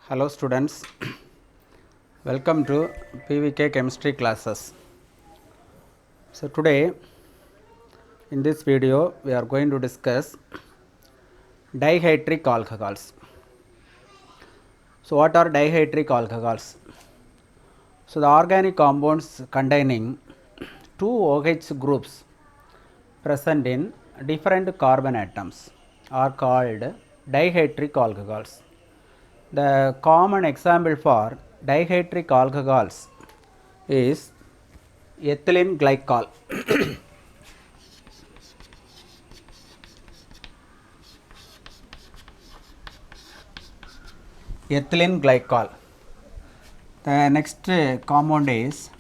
Hello students, welcome to PVK chemistry classes. So today in this video we are going to discuss dihydric alcohols. So what are dihydric alcohols? So the organic compounds containing two OH groups present in different carbon atoms are called dihydric alcohols. The common example for dihydric alcohols is ethylene glycol. Ethylene glycol. The next compound is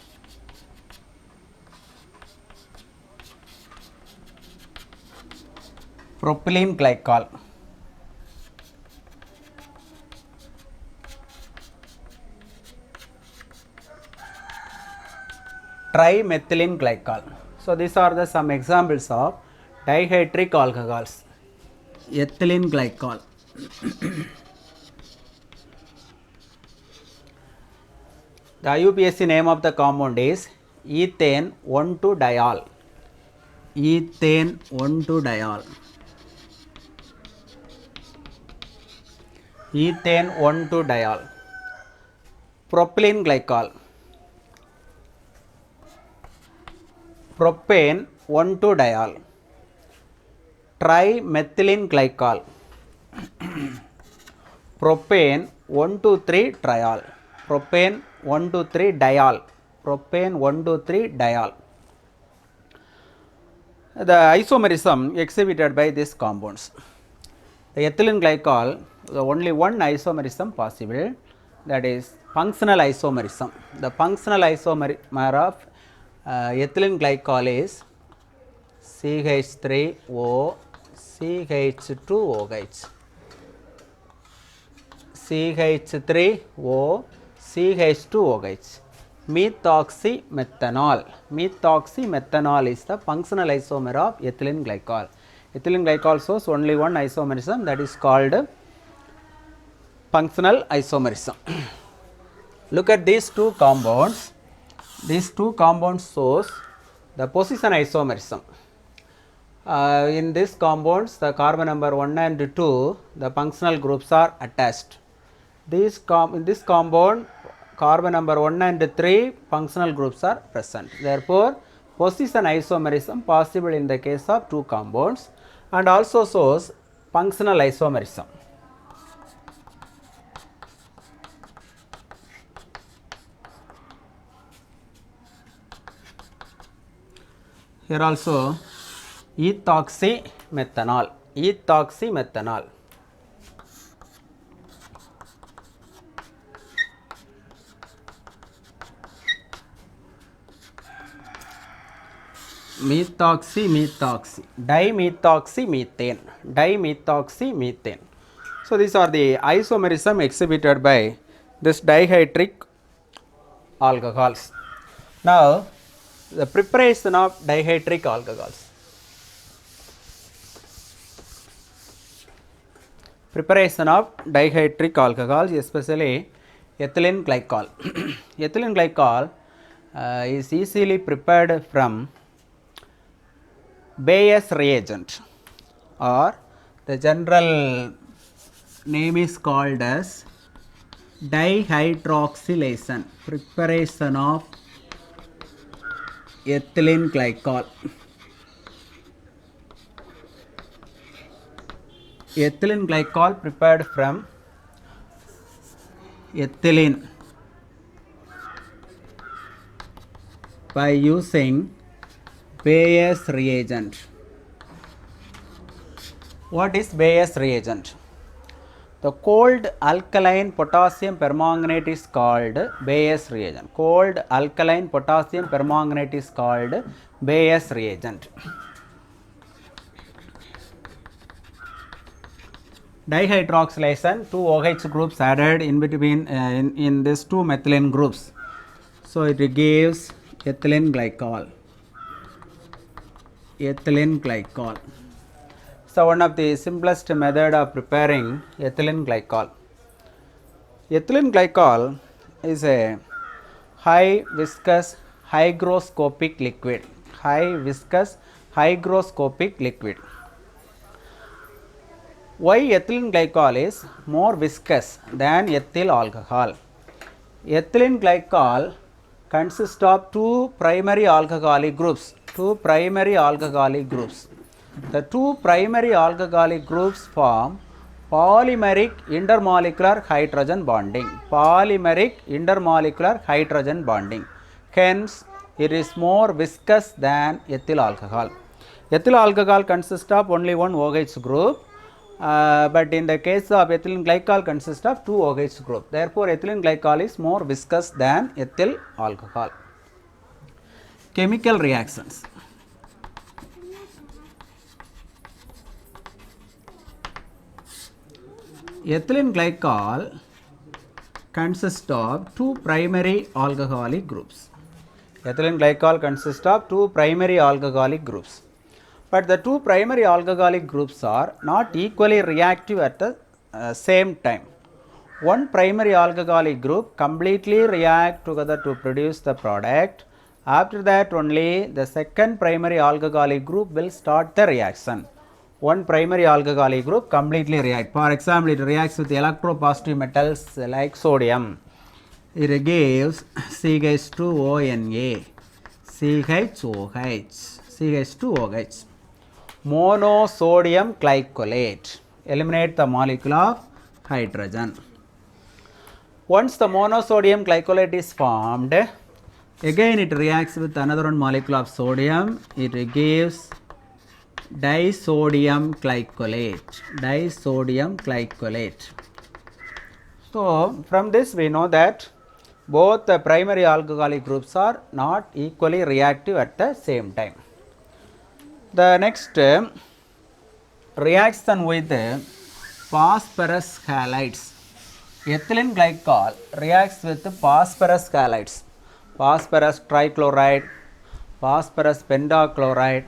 propylene glycol. Trimethylene glycol. So these are the some examples of dihydric alcohols. Ethylene glycol. The IUPAC name of the compound is ethane 1,2-diol. Ethane 1,2-diol. Ethane 1,2-diol. Propylene glycol. Propane 1,2-diol. Trimethylene glycol. Propane 1,2,3-triol. Propane 1,2,3-diol. Propane 1,2,3-diol. The isomerism exhibited by these compounds. The ethylene glycol, the only one isomerism possible, that is functional isomerism. The functional isomer of ethylene glycol is CH3O CH2OH. CH3O CH2OH. Methoxymethanol. Methoxymethanol is the functional isomer of ethylene glycol. Ethylene glycol shows only one isomerism, that is called functional isomerism. Look at these two compounds. These two compounds shows the position isomerism. In these compounds, the carbon number 1 and 2, the functional groups are attached. In this compound, carbon number 1 and 3 functional groups are present. Therefore, position isomerism possible in the case of two compounds and also shows functional isomerism. Here also ethoxymethanol. Ethoxymethanol. Dimethoxymethane. Dimethoxymethane. So these are the isomerism exhibited by this dihydric alcohols. Now the preparation of dihydric alcohols. Preparation of dihydric alcohols, especially ethylene glycol. Ethylene glycol is easily prepared from Bayes reagent, or the general name is called as dihydroxylation. Preparation of ethylene glycol. Ethylene glycol prepared from ethylene by using Bayes reagent. What is Bayes reagent? The cold alkaline potassium permanganate is called Bayes reagent. Cold alkaline potassium permanganate is called Bayes reagent. Dihydroxylation, two OH groups added in between in these two methylene groups. So it gives ethylene glycol. Ethylene glycol. So one of the simplest method of preparing ethylene glycol. Ethylene glycol is a high viscous hygroscopic liquid. High viscous hygroscopic liquid. Why ethylene glycol is more viscous than ethyl alcohol? Ethylene glycol consists of two primary alcoholic groups. Two primary alcoholic groups. The two primary alcoholic groups form polymeric intermolecular hydrogen bonding. Polymeric intermolecular hydrogen bonding. Hence, it is more viscous than ethyl alcohol. Ethyl alcohol consists of only one OH group. But in the case of ethylene glycol consists of two OH group. Therefore, ethylene glycol is more viscous than ethyl alcohol. Chemical reactions. Ethylene glycol consists of two primary alcoholic groups. Ethylene glycol consists of two primary alcoholic groups. But the two primary alcoholic groups are not equally reactive at the same time. One primary alcoholic group completely react together to produce the product. After that only the second primary alcoholic group will start the reaction. One primary alcoholic group completely react. For example, it reacts with electropositive metals like sodium. It gives CH2ONA, CHOH, CH2OH. Monosodium glycolate. Eliminate the molecule of hydrogen. Once the monosodium glycolate is formed, again it reacts with another one molecule of sodium. It gives disodium glycolate. Disodium glycolate. So, from this we know that both the primary alcoholic groups are not equally reactive at the same time. The next reaction with phosphorus halides. Ethylene glycol reacts with phosphorus halides. Phosphorus trichloride, phosphorus pentachloride,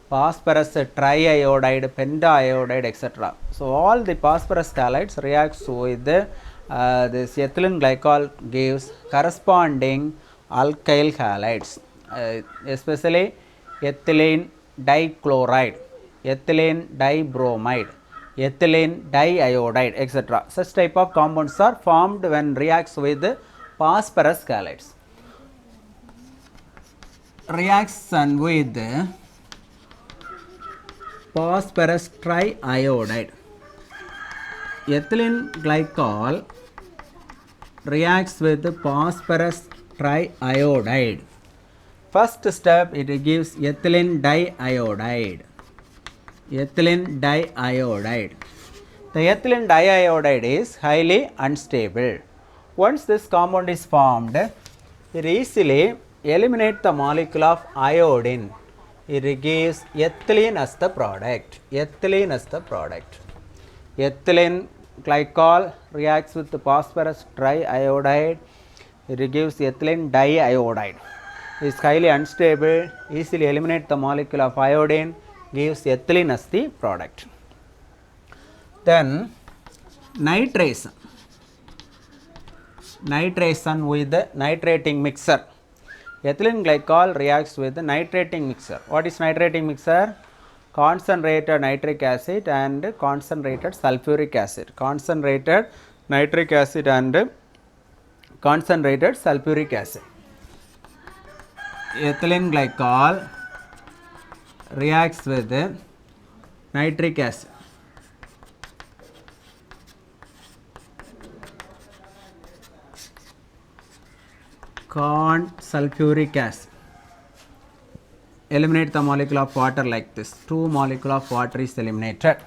phosphorus triiodide, pentaiodide, etc. So, all the phosphorus halides reacts with this ethylene glycol gives corresponding alkyl halides, especially ethylene dichloride, ethylene dibromide, ethylene diiodide, etc. Such type of compounds are formed when reacts with phosphorus halides. Reaction with phosphorus triiodide. Ethylene glycol reacts with phosphorus triiodide. First step, it gives ethylene diiodide. Ethylene diiodide. The ethylene diiodide is highly unstable. Once this compound is formed, it easily eliminates the molecule of iodine. It gives ethylene as the product. Ethylene as the product. Ethylene glycol reacts with the phosphorus triiodide. It gives ethylene diiodide. Is highly unstable, easily eliminate the molecule of iodine, gives ethylene as the product. Then nitration. Nitration with the nitrating mixture. Ethylene glycol reacts with the nitrating mixture. What is nitrating mixture? Concentrated nitric acid and concentrated sulfuric acid. Concentrated nitric acid and concentrated sulfuric acid. Ethylene glycol reacts with nitric acid, sulfuric acid. Eliminate the molecule of water like this. Two molecule of water is eliminated.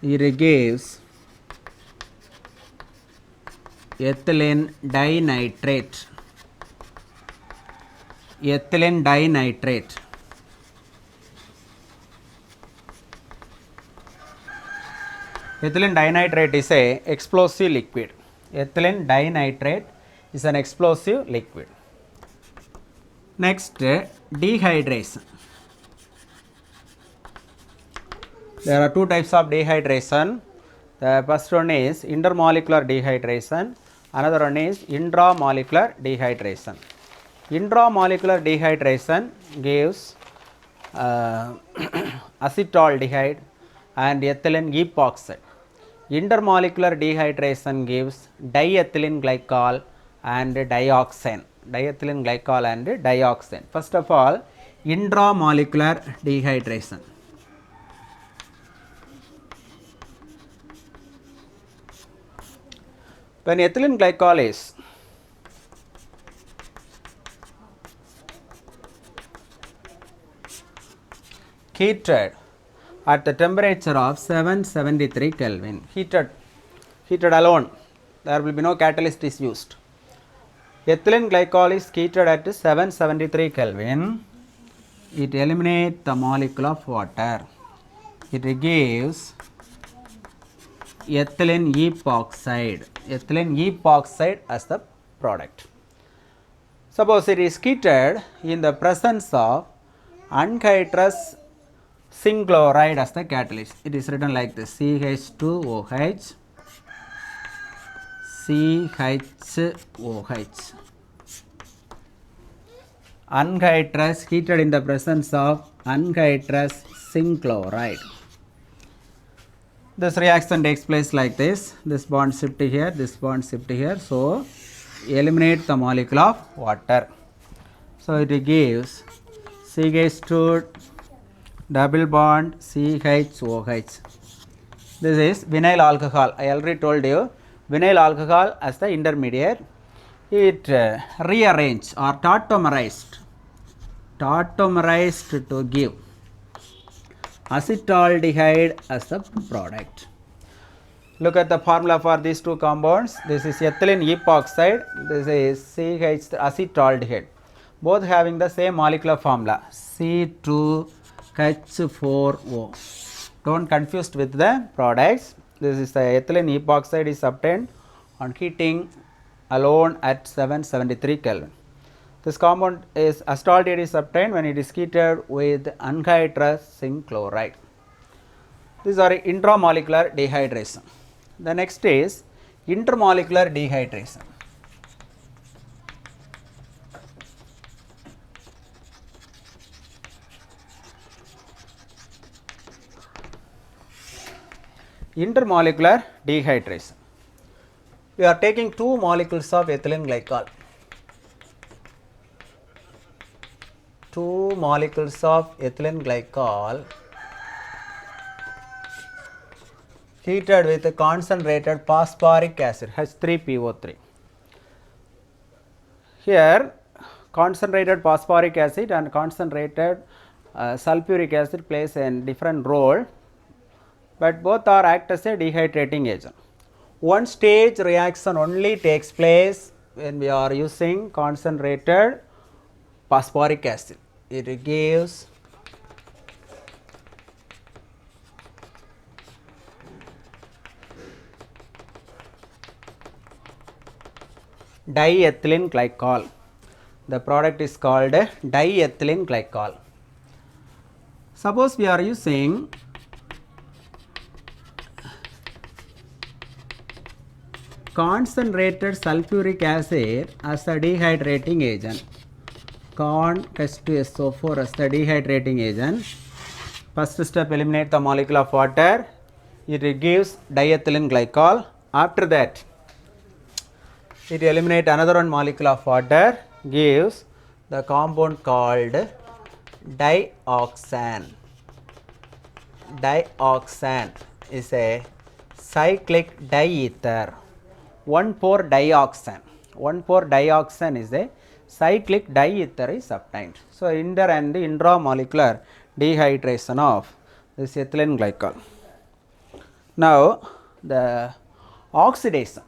It gives ethylene dinitrate. Ethylene dinitrate. Ethylene dinitrate is a explosive liquid. Ethylene dinitrate is an explosive liquid. Next, dehydration. There are two types of dehydration. The first one is intermolecular dehydration, another one is intramolecular dehydration. Intramolecular dehydration gives acetaldehyde and ethylene epoxide. Intermolecular dehydration gives diethylene glycol and dioxane. Diethylene glycol and dioxane. First of all, intramolecular dehydration. When ethylene glycol is heated at the temperature of 773 Kelvin, heated alone, there will be no catalyst is used. Ethylene glycol is heated at 773 Kelvin, it eliminates the molecule of water. It gives ethylene epoxide as the product. Suppose it is heated in the presence of anhydrous zinc chloride as the catalyst. It is written like this: CH2OH, CHOH. Anhydrous, heated in the presence of anhydrous zinc chloride. This reaction takes place like this: this bond shift here, this bond shift here, so eliminate the molecule of water. So it gives CH2 double bond CHOH. This is vinyl alcohol. I already told you, vinyl alcohol as the intermediate. It rearranged or tautomerized to give acetaldehyde as the product. Look at the formula for these two compounds. This is ethylene epoxide, this is CH acetaldehyde. Both having the same molecular formula, C2H4O. Don't confuse with the products. This is the ethylene epoxide is obtained on heating alone at 773 Kelvin. This compound is acetaldehyde is obtained when it is heated with anhydrous zinc chloride. These are intramolecular dehydration. The next is intermolecular dehydration. Intermolecular dehydration. We are taking two molecules of ethylene glycol. Two molecules of ethylene glycol heated with a concentrated phosphoric acid H3PO3. Here concentrated phosphoric acid and concentrated sulfuric acid plays a different role, but both are act as a dehydrating agent. One stage reaction only takes place when we are using concentrated phosphoric acid. It gives diethylene glycol. The product is called diethylene glycol. Suppose we are using concentrated sulfuric acid as a dehydrating agent. Con H2SO4 as the dehydrating agent. First step, eliminate the molecule of water. It gives diethylene glycol. After that, it eliminate another one molecule of water, gives the compound called dioxane. Dioxane is a cyclic diether. 1,4-dioxane. 1,4-dioxane is a cyclic diether is obtained. So inter and intramolecular dehydration of this ethylene glycol. Now the oxidation.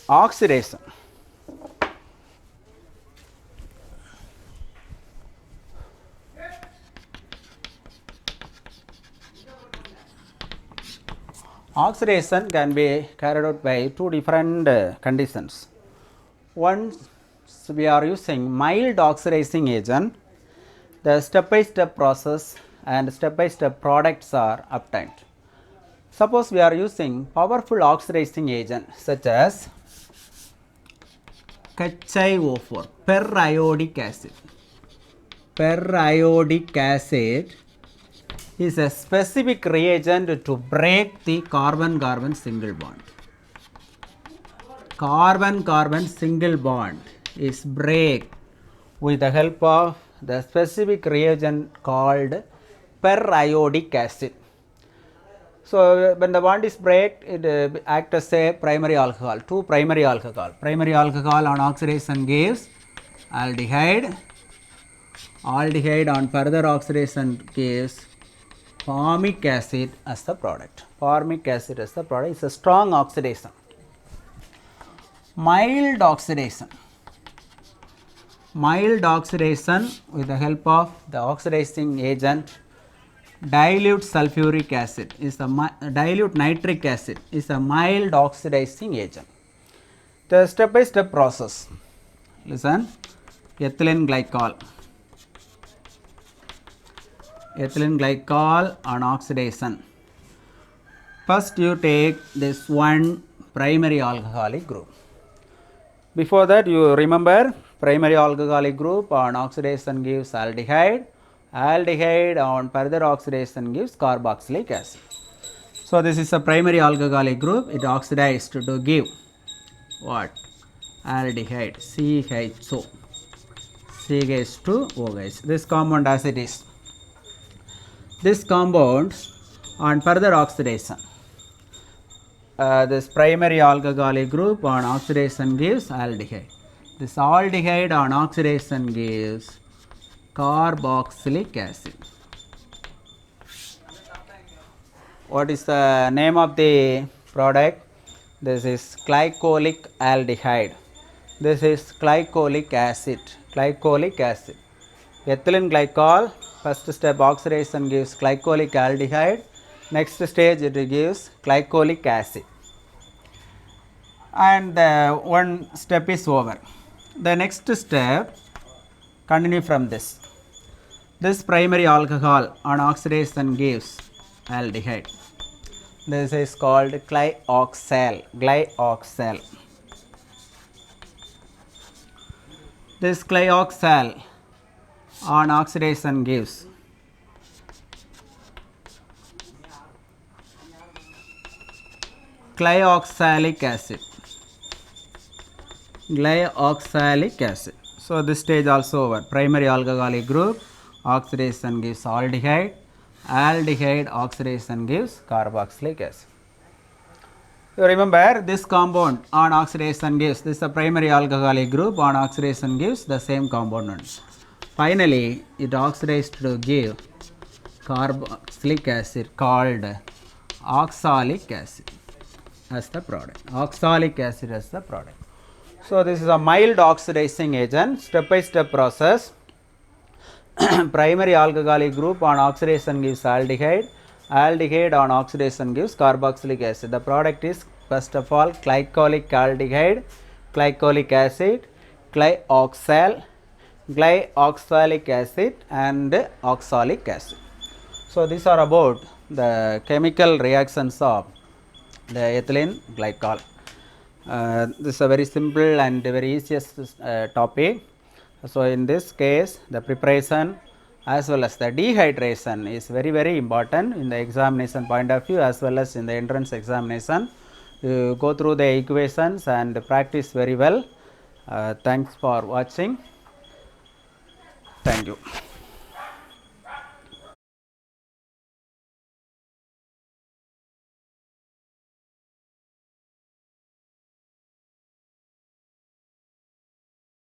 Oxidation. Oxidation can be carried out by two different conditions. Once we are using mild oxidizing agent, the step-by-step process and step-by-step products are obtained. Suppose we are using powerful oxidizing agent such as KClO4, periodic acid. Periodic acid is a specific reagent to break the carbon-carbon single bond. Carbon-carbon single bond is break with the help of the specific reagent called periodic acid. So, when the bond is break, it acts as a primary alcohol, two primary alcohol. Primary alcohol on oxidation gives aldehyde. Aldehyde on further oxidation gives formic acid as the product. Formic acid as the product is a strong oxidation. Mild oxidation. Mild oxidation with the help of the oxidizing agent dilute sulfuric acid is a dilute nitric acid is a mild oxidizing agent. The step-by-step process. Listen, ethylene glycol. Ethylene glycol on oxidation. First you take this one primary alcoholic group. Before that you remember primary alcoholic group on oxidation gives aldehyde. Aldehyde on further oxidation gives carboxylic acid. So, this is a primary alcoholic group. It oxidized to give what? Aldehyde CHO. CH2OH. This compound as it is. This compound on further oxidation. This primary alcoholic group on oxidation gives aldehyde. This aldehyde on oxidation gives carboxylic acid. What is the name of the product? This is glycolic aldehyde. This is glycolic acid. Glycolic acid. Ethylene glycol, first step oxidation gives glycolic aldehyde. Next stage it gives glycolic acid. And one step is over. The next step, continue from this. This primary alcohol on oxidation gives aldehyde. This is called glyoxal. Glyoxal. This glyoxal on oxidation gives glyoxalic acid. Glyoxalic acid. So, this stage also over. Primary alcoholic group, oxidation gives aldehyde. Aldehyde oxidation gives carboxylic acid. You remember this compound on oxidation gives, this is a primary alcoholic group, on oxidation gives the same components. Finally, it oxidized to give carboxylic acid called oxalic acid as the product. Oxalic acid as the product. So, this is a mild oxidizing agent, step-by-step process. Primary alcoholic group on oxidation gives aldehyde. Aldehyde on oxidation gives carboxylic acid. The product is first of all glycolic aldehyde, glycolic acid, glyoxal, glyoxalic acid and oxalic acid. So, these are about the chemical reactions of the ethylene glycol. This is a very simple and very easiest topic. So, in this case the preparation as well as the dehydration is very important in the examination point of view as well as in the entrance examination. You go through the equations and practice very well. Thanks for watching. Thank you.